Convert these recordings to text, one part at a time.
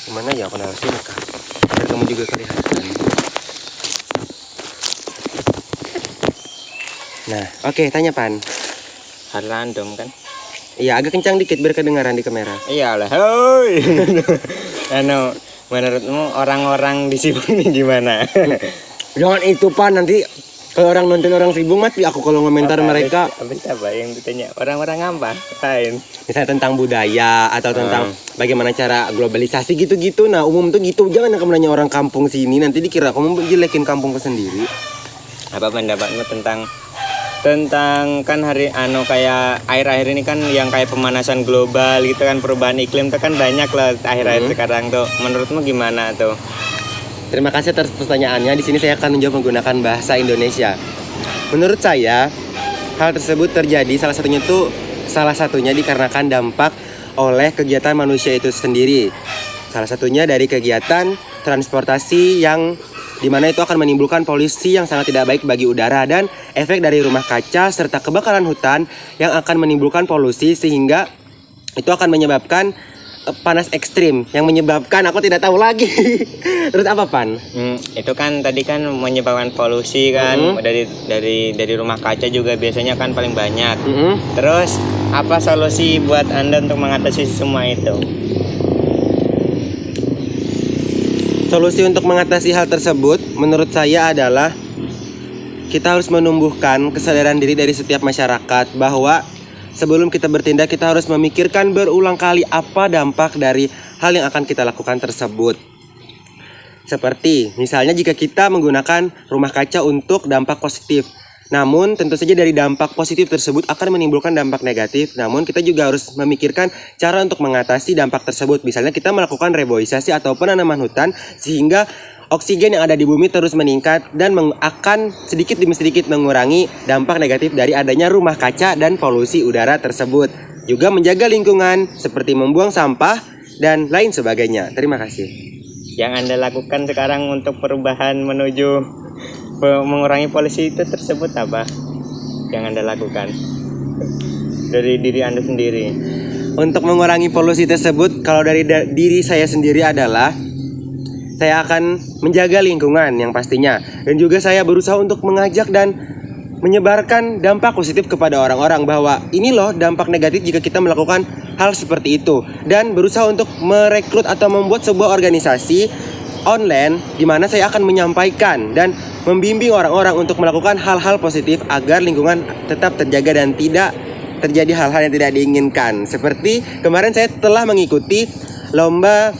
Gimana ya aku naruh sini kak? Biar kamu juga kelihatan. Nah, oke, tanya Pan. Hal random kan? Iya, agak kencang dikit biar kedengaran di kamera. Iyalah, hoi. Menurutmu orang-orang di Sibung ini gimana? Jangan itu Pan, nanti kalau orang nonton orang Sibung mati aku kalau komentar mereka. Habis apa yang ditanya? Orang-orang apa? Lain. Misalnya tentang budaya atau tentang bagaimana cara globalisasi gitu-gitu. Nah, umum tuh gitu. Jangan kamu nanya orang kampung sini, nanti dikira kamu jelekin kampungku sendiri. Apa pendapatmu tentang kan hari kayak akhir-akhir ini kan yang kayak pemanasan global gitu kan, perubahan iklim tuh kan banyak lah akhir-akhir sekarang tuh. Menurutmu gimana tuh? Terima kasih atas pertanyaannya. Di sini saya akan menjawab menggunakan bahasa Indonesia. Menurut saya, hal tersebut terjadi salah satunya dikarenakan dampak oleh kegiatan manusia itu sendiri. Salah satunya dari kegiatan transportasi yang dimana itu akan menimbulkan polusi yang sangat tidak baik bagi udara dan efek dari rumah kaca serta kebakaran hutan yang akan menimbulkan polusi sehingga itu akan menyebabkan panas ekstrim yang menyebabkan aku tidak tahu lagi. Terus apa Pan? Itu kan tadi kan menyebabkan polusi kan dari rumah kaca juga biasanya kan paling banyak. Terus apa solusi buat Anda untuk mengatasi semua itu? Solusi untuk mengatasi hal tersebut menurut saya adalah kita harus menumbuhkan kesadaran diri dari setiap masyarakat bahwa sebelum kita bertindak kita harus memikirkan berulang kali apa dampak dari hal yang akan kita lakukan tersebut. Seperti misalnya jika kita menggunakan rumah kaca untuk dampak positif, namun tentu saja dari dampak positif tersebut akan menimbulkan dampak negatif. Namun kita juga harus memikirkan cara untuk mengatasi dampak tersebut. Misalnya kita melakukan reboisasi atau penanaman hutan sehingga oksigen yang ada di bumi terus meningkat dan akan sedikit demi sedikit mengurangi dampak negatif dari adanya rumah kaca dan polusi udara tersebut. Juga menjaga lingkungan seperti membuang sampah dan lain sebagainya. Terima kasih. Yang Anda lakukan sekarang untuk perubahan menuju mengurangi polusi itu tersebut apa yang Anda lakukan dari diri Anda sendiri? Untuk mengurangi polusi tersebut, kalau dari diri saya sendiri adalah saya akan menjaga lingkungan yang pastinya, dan juga saya berusaha untuk mengajak dan menyebarkan dampak positif kepada orang-orang bahwa ini loh dampak negatif jika kita melakukan hal seperti itu, dan berusaha untuk merekrut atau membuat sebuah organisasi online di mana saya akan menyampaikan dan membimbing orang-orang untuk melakukan hal-hal positif agar lingkungan tetap terjaga dan tidak terjadi hal-hal yang tidak diinginkan. Seperti kemarin saya telah mengikuti lomba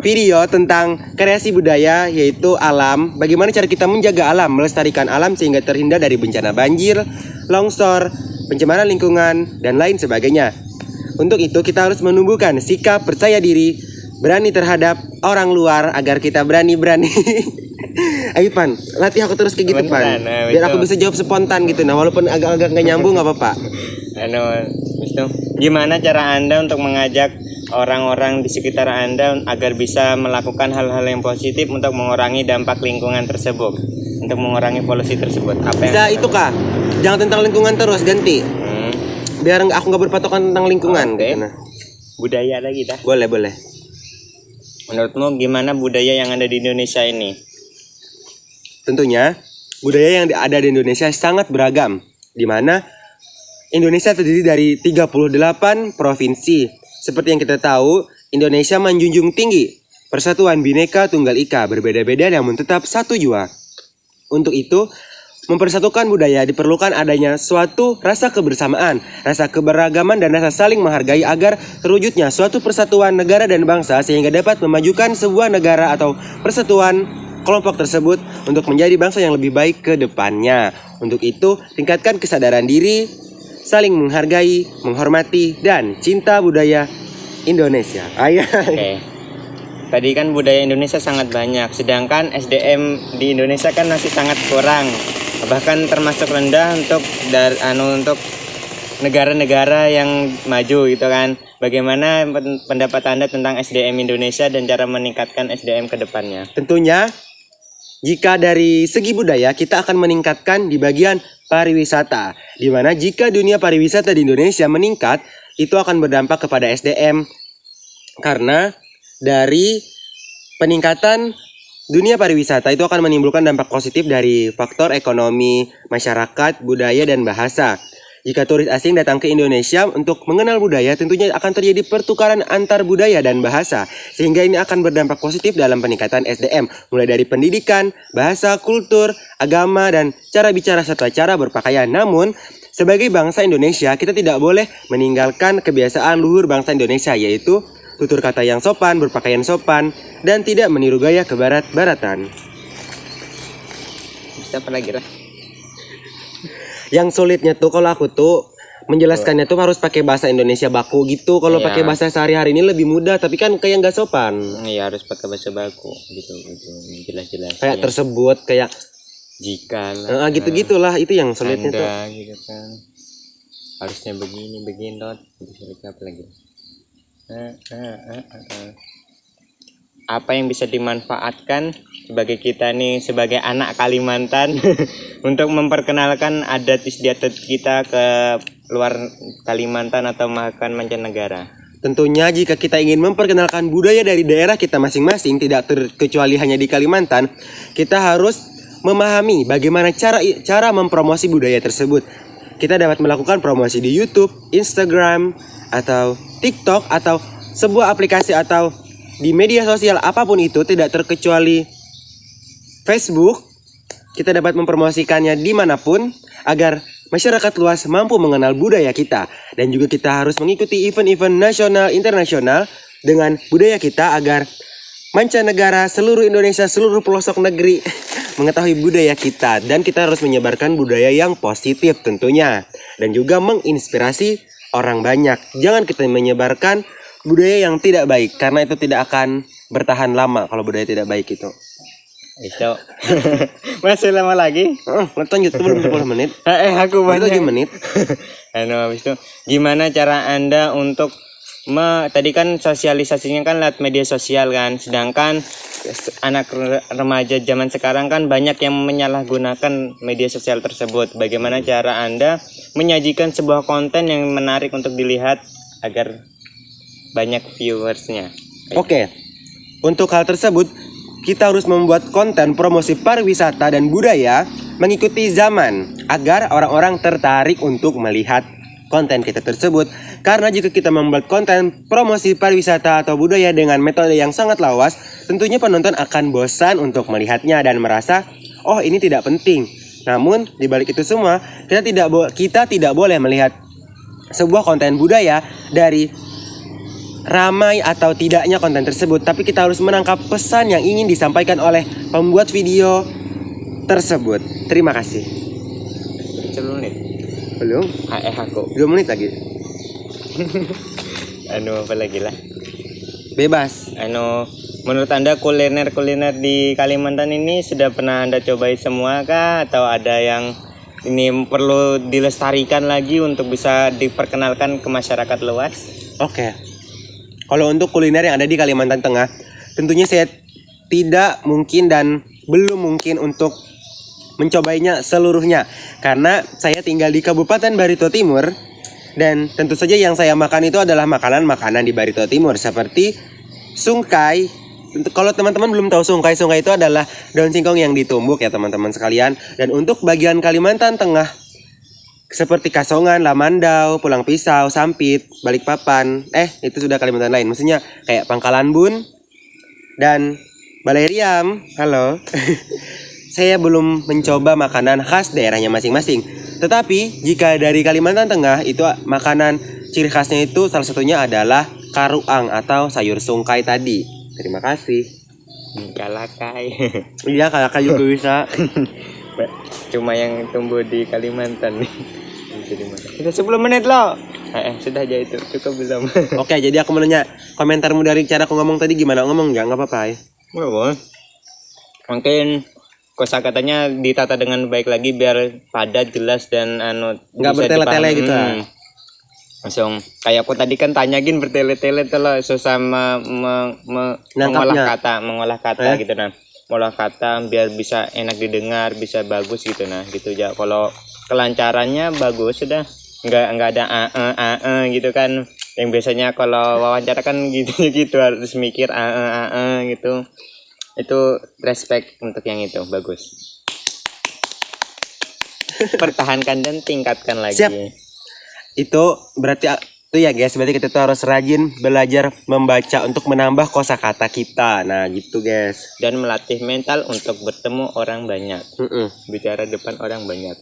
video tentang kreasi budaya yaitu alam. Bagaimana cara kita menjaga alam, melestarikan alam sehingga terhindar dari bencana banjir, longsor, pencemaran lingkungan, dan lain sebagainya. Untuk itu kita harus menumbuhkan sikap percaya diri, berani terhadap orang luar agar kita berani-berani. Ayo Pan, latih aku terus kayak gitu Pan. Biar aku bisa jawab spontan gitu. Nah walaupun agak-agak gak nyambung gak apa-apa. Gimana cara Anda untuk mengajak orang-orang di sekitar Anda agar bisa melakukan hal-hal yang positif untuk mengurangi dampak lingkungan tersebut, untuk mengurangi polusi tersebut? Apa yang bisa itu Kak? Jangan tentang lingkungan terus, ganti. Biar aku gak berpatokan tentang lingkungan gitu. Nah. Budaya lagi dah. Boleh. Menurutmu gimana budaya yang ada di Indonesia ini? Tentunya budaya yang ada di Indonesia sangat beragam, di mana Indonesia terdiri dari 38 provinsi. Seperti yang kita tahu, Indonesia menjunjung tinggi persatuan Bhinneka Tunggal Ika, berbeda-beda namun tetap satu jua. Untuk itu, mempersatukan budaya diperlukan adanya suatu rasa kebersamaan, rasa keberagaman, dan rasa saling menghargai agar terwujudnya suatu persatuan negara dan bangsa sehingga dapat memajukan sebuah negara atau persatuan kelompok tersebut untuk menjadi bangsa yang lebih baik ke depannya. Untuk itu, tingkatkan kesadaran diri, saling menghargai, menghormati, dan cinta budaya Indonesia. Oke. Tadi kan budaya Indonesia sangat banyak, sedangkan SDM di Indonesia kan masih sangat kurang, bahkan termasuk rendah untuk negara-negara yang maju gitu kan. Bagaimana pendapat Anda tentang SDM Indonesia dan cara meningkatkan SDM ke depannya? Tentunya jika dari segi budaya kita akan meningkatkan di bagian pariwisata, di mana jika dunia pariwisata di Indonesia meningkat, itu akan berdampak kepada SDM Karena dari peningkatan dunia pariwisata itu akan menimbulkan dampak positif dari faktor ekonomi, masyarakat, budaya, dan bahasa. Jika turis asing datang ke Indonesia untuk mengenal budaya, tentunya akan terjadi pertukaran antar budaya dan bahasa, sehingga ini akan berdampak positif dalam peningkatan SDM, mulai dari pendidikan, bahasa, kultur, agama, dan cara bicara serta cara berpakaian. Namun, sebagai bangsa Indonesia, kita tidak boleh meninggalkan kebiasaan luhur bangsa Indonesia, yaitu tutur kata yang sopan, berpakaian sopan, dan tidak meniru gaya kebarat-baratan. Bisa apa lagi lah? Yang sulitnya tuh kalau aku tuh menjelaskannya tuh harus pakai bahasa Indonesia baku gitu. Kalau Iya. pakai bahasa sehari-hari ini lebih mudah, tapi kan kayak nggak sopan. Iya, harus pakai bahasa baku gitu, jelas-jelas. Kayak tersebut, kayak jika lah, gitu-gitulah, itu yang sulitnya tuh. Anda gitu kan. Harusnya begini dot. Bisa apa lagi? Apa yang bisa dimanfaatkan sebagai kita nih sebagai anak Kalimantan untuk memperkenalkan adat istiadat kita ke luar Kalimantan atau bahkan mancanegara? Tentunya jika kita ingin memperkenalkan budaya dari daerah kita masing-masing, tidak terkecuali hanya di Kalimantan, kita harus memahami bagaimana cara mempromosi budaya tersebut. Kita dapat melakukan promosi di YouTube, Instagram, atau TikTok, atau sebuah aplikasi atau di media sosial apapun itu, tidak terkecuali Facebook. Kita dapat mempromosikannya dimanapun agar masyarakat luas mampu mengenal budaya kita. Dan juga kita harus mengikuti event-event nasional internasional dengan budaya kita agar mancanegara, seluruh Indonesia, seluruh pelosok negeri mengetahui budaya kita. Dan kita harus menyebarkan budaya yang positif tentunya, dan juga menginspirasi orang banyak. Jangan kita menyebarkan budaya yang tidak baik, karena itu tidak akan bertahan lama kalau budaya tidak baik itu. Itu masih lama lagi? Lanjut, itu belum 10 menit. Aku banyak 7 menit. Habis itu gimana cara Anda untuk tadi kan sosialisasinya kan lewat media sosial kan, sedangkan anak remaja zaman sekarang kan banyak yang menyalahgunakan media sosial tersebut. Bagaimana cara Anda menyajikan sebuah konten yang menarik untuk dilihat agar banyak viewersnya? Oke, untuk hal tersebut kita harus membuat konten promosi pariwisata dan budaya mengikuti zaman agar orang-orang tertarik untuk melihat konten kita tersebut. Karena jika kita membuat konten promosi pariwisata atau budaya dengan metode yang sangat lawas, tentunya penonton akan bosan untuk melihatnya dan merasa, oh ini tidak penting. Namun di balik itu semua, kita tidak boleh melihat sebuah konten budaya dari ramai atau tidaknya konten tersebut, tapi kita harus menangkap pesan yang ingin disampaikan oleh pembuat video tersebut. Terima kasih. 10 menit. Belum? Aku 2 menit lagi. apa lagi lah? Bebas. Menurut Anda kuliner di Kalimantan ini sudah pernah Anda cobai semua kah, atau ada yang ini perlu dilestarikan lagi untuk bisa diperkenalkan ke masyarakat luas? Oke. Kalau untuk kuliner yang ada di Kalimantan Tengah, tentunya saya tidak mungkin dan belum mungkin untuk mencobainya seluruhnya, karena saya tinggal di Kabupaten Barito Timur, dan tentu saja yang saya makan itu adalah makanan-makanan di Barito Timur seperti sungkai. Kalau teman-teman belum tahu sungkai itu adalah daun singkong yang ditumbuk ya teman-teman sekalian. Dan untuk bagian Kalimantan Tengah seperti Kasongan, Lamandau, Pulang Pisau, Sampit, Balikpapan, itu sudah Kalimantan lain. Maksudnya kayak Pangkalan Bun dan Baleriam. Halo. Saya belum mencoba makanan khas daerahnya masing-masing. Tetapi jika dari Kalimantan Tengah itu makanan ciri khasnya itu salah satunya adalah karuang atau sayur sungkai tadi. Terima kasih. Kalakai. Iya, kalakai juga bisa. Cuma yang tumbuh di Kalimantan nih. Sudah 10 menit loh. Sudah aja itu. Cukup belum? Oke, jadi aku mau nanya komentarmu dari cara aku ngomong tadi gimana? Ngomong nggak apa-apa ya? Mungkin kosakatanya ditata dengan baik lagi biar padat, jelas, dan nggak bertele-tele gitu lah. Langsung kayak aku tadi kan tanyain bertele-tele tuh loh, susah mengolah kata gitu nah. Mengolah kata biar bisa enak didengar, bisa bagus gitu nah, gitu aja. Kalau kelancarannya bagus sudah, nggak ada gitu kan, Yang biasanya kalau wawancara kan gitu harus mikir gitu. Itu respect untuk yang itu, bagus. Pertahankan dan tingkatkan lagi. Siap. Itu berarti itu ya guys, berarti kita tuh harus rajin belajar membaca untuk menambah kosakata kita. Nah, gitu guys. Dan melatih mental untuk bertemu orang banyak. Bicara depan orang banyak.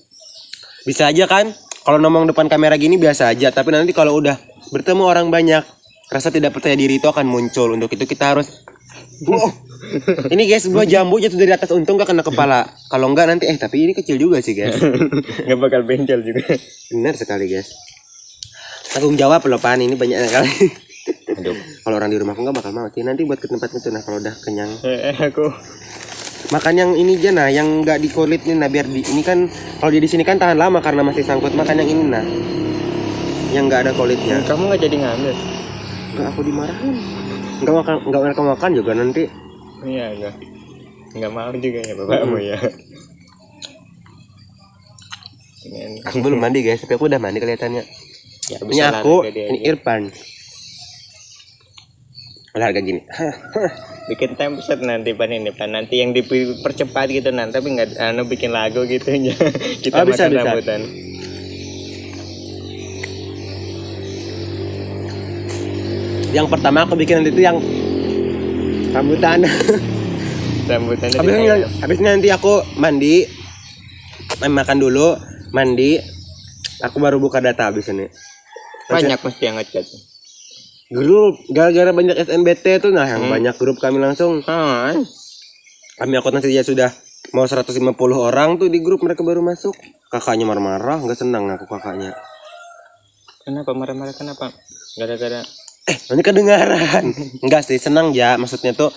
Bisa aja kan kalau ngomong depan kamera gini biasa aja, tapi nanti kalau udah bertemu orang banyak, rasa tidak percaya diri itu akan muncul. Untuk itu kita harus ini guys, buah jambu jatuh dari atas, untung gak kena kepala. Kalau enggak nanti tapi ini kecil juga sih guys. Nggak bakal bencel juga. Benar sekali guys. Tanggung jawab loh Pan, ini banyak sekali. Aduh. Kalau orang di rumahku nggak bakal mau sih. Nanti buat ke tempat itu nah kalau udah kenyang. Aku Makan yang ini aja nah, yang nggak dikulit nih nah, biar di ini kan kalau di sini kan tahan lama karena masih sangkut. Makan yang ini nah, yang nggak ada kulitnya. kamu nggak jadi ngambil. Nggak, aku dimarahin. Nggak makan juga nanti. Iya nggak mau juga ya bapakmu ya. Aku belum mandi guys, tapi aku udah mandi kelihatannya. Ya, Ini aku, ini Irfan. Olahraga gini. Bikin template nanti Pan ini Pan, nanti yang dipercepat gitu nanti, tapi nggak bikin lagu gitu ya. Kita bisa, makan bisa. rambutan. Iya. Yang pertama aku bikin nanti itu yang rambutan. Rambutan itu Habisnya nanti aku mandi, makan dulu, mandi, aku baru buka data habis ini. banyak mesti yang ngechat. Grup gara-gara banyak SNBT tuh nah yang banyak grup kami langsung kami akun nanti ya sudah mau 150 orang tuh di grup, mereka baru masuk. Kakaknya marah-marah, nggak senang aku kakaknya. Kenapa marah-marah, kenapa? Gara-gara Nanti kedengaran. Enggak sih, senang ya, maksudnya tuh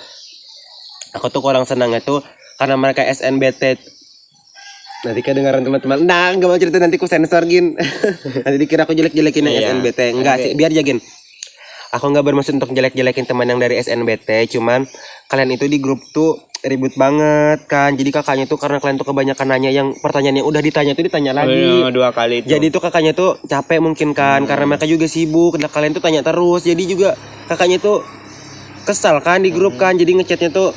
aku tuh kurang senangnya tuh karena mereka SNBT. Nanti kedengaran teman-teman. Nah, nggak mau cerita, nanti ku sensor gin. Nanti dikira aku jelek-jelekin yang Iya. SNBT. Enggak sih, biar jagin. Aku nggak bermaksud untuk jelek-jelekin teman yang dari SNBT, cuman kalian itu di grup tuh ribut banget kan. Jadi kakaknya tuh karena kalian tuh kebanyakan nanya, yang pertanyaan yang udah ditanya tuh ditanya lagi. 2 kali itu. Jadi tuh kakaknya tuh capek mungkin kan, karena mereka juga sibuk. Nah, kalian tuh tanya terus. Jadi juga kakaknya tuh kesal kan di grup kan. Jadi ngechatnya tuh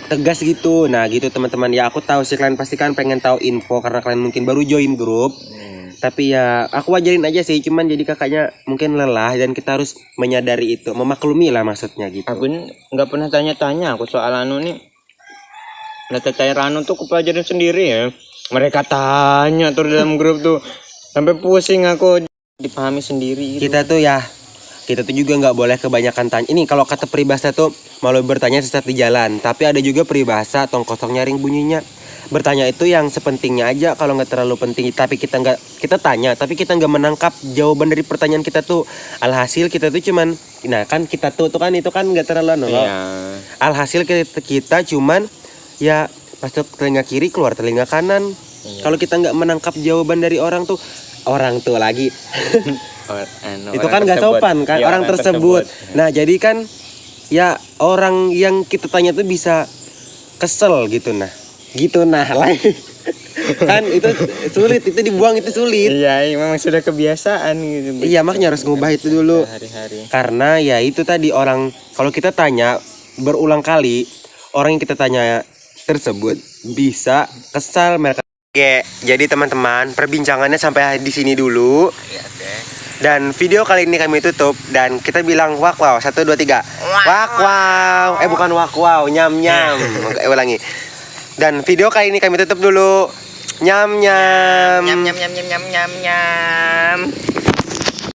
tegas gitu. Nah gitu teman-teman ya, aku tahu sih kalian pasti kan pengen tahu info karena kalian mungkin baru join grup. Tapi ya aku wajarin aja sih, cuman jadi kakaknya mungkin lelah dan kita harus menyadari itu, memaklumi lah maksudnya gitu. Aku nggak pernah tanya-tanya aku soal anu nih. Nah, tanya anu tuh aku pelajarin sendiri ya. Mereka tanya tuh dalam grup tuh sampai pusing aku, dipahami sendiri gitu. Kita tuh juga nggak boleh kebanyakan tanya. Ini kalau kata peribahasa tuh malu bertanya sesat di jalan. Tapi ada juga peribahasa tong kosong nyaring bunyinya. Bertanya itu yang sepentingnya aja, kalau nggak terlalu penting. Tapi kita tanya, tapi kita nggak menangkap jawaban dari pertanyaan kita tuh. Alhasil kita tuh cuman, nah kan kita tuh kan itu kan nggak terlalu Iya. Alhasil kita cuman ya masuk telinga kiri keluar telinga kanan. Iya. Kalau kita nggak menangkap jawaban dari orang tuh lagi. Itu kan nggak sopan kan, Ya, orang tersebut. Nah jadi kan ya orang yang kita tanya tuh bisa kesel gitu nah lah. Kan itu sulit, itu dibuang itu sulit. Iya, memang sudah kebiasaan gitu. Iya, makanya harus ngubah itu dulu. Hari-hari. Karena ya itu tadi, orang kalau kita tanya berulang kali, orang yang kita tanya tersebut bisa kesal mereka. Oke, jadi teman-teman, perbincangannya sampai di sini dulu. Dan video kali ini kami tutup dan kita bilang wak wow 1 2 3. Wak wow. Bukan wak wow, nyam nyam. Ulangi. Dan video kali ini kami tutup dulu. Nyam nyam. Nyam nyam nyam nyam nyam nyam.